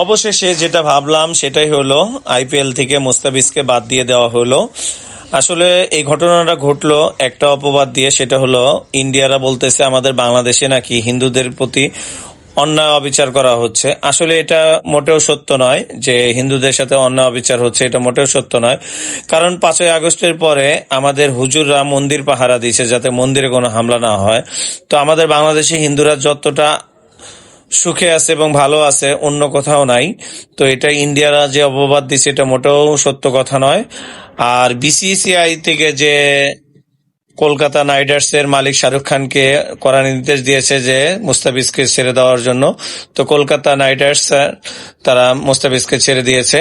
অবশেষে যেটা ভাবলাম সেটাই হলো, আইপিএল থেকে মুস্তাফিজকে বাদ দিয়ে দেওয়া হলো। আসলে এই ঘটনাটা ঘটলো একটা অপবাদ দিয়ে, সেটা হলো ইন্ডিয়ারা বলতেছে আমাদের বাংলাদেশে নাকি হিন্দুদের প্রতি অন্যায় অবিচার করা হচ্ছে। আসলে এটা মোটেও সত্য নয় যে হিন্দুদের সাথে অন্যায় অবিচার হচ্ছে, এটা মোটেও সত্য নয়। কারণ 5ই আগস্টের পরে আমাদের হুজুররা মন্দির পাহারা দিয়েছে যাতে মন্দিরে কোনো হামলা না হয়। তো আমাদের বাংলাদেশি হিন্দুরা যতটা সুখে আছে এবং ভালো আছে অন্য কোথাও নাই। তো এটা ইন্ডিয়ারা যে অপবাদ দিচ্ছে এটা মোটেও সত্য কথা নয়। আর বিসিসিআই থেকে যে কলকাতা নাইট রাইডার্সের মালিক শাহরুখ খানকে কড়া নির্দেশ দিয়েছে যে মুস্তাফিজকে ছেড়ে দেওয়ার জন্য, তো কলকাতা নাইট রাইডার্স তারা মুস্তাফিজকে ছেড়ে দিয়েছে।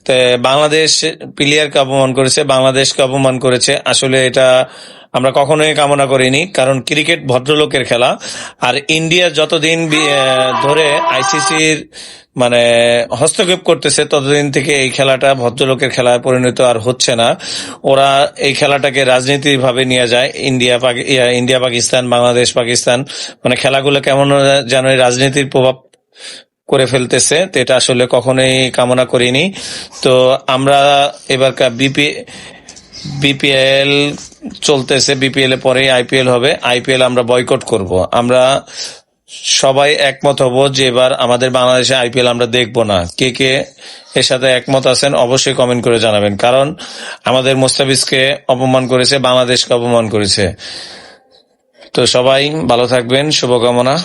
তো বাংলাদেশ প্লেয়ারকে অপমান করেছে, বাংলাদেশকে অপমান করেছে। আসলে এটা আমরা কখনোই কামনা করিনি, কারণ ক্রিকেট ভদ্রলোকের খেলা। আর ইন্ডিয়া যতদিন ধরে আইসিসির মানে হস্তক্ষেপ করতেছে ততদিন থেকে এই খেলাটা ভদ্রলোকের খেলায় পরিণত আর হচ্ছে না। ওরা এই খেলাটাকে রাজনীতি ভাবে নিয়ে যায়। ইন্ডিয়া পাকিস্তান, বাংলাদেশ পাকিস্তান, মানে খেলাগুলো কেমন যেন এই রাজনীতির প্রভাব করে ফেলতেছে। তো এটা আসলে কখনোই কামনা করিনি। তো আমরা এবার বিপিএল চলতেছে, বিপিএল এর পরে আইপিএল হবে। আইপিএল আমরা বয়কট করব। আমরা সবাই একমত হব যে এবার আমাদের বাংলাদেশে আইপিএল আমরা দেখব না। কে কে এর সাথে একমত আছেন অবশ্যই কমেন্ট করে জানাবেন, কারণ আমাদের মুস্তাফিজকে অপমান করেছে, বাংলাদেশকে অপমান করেছে। তো সবাই ভালো থাকবেন, শুভকামনা।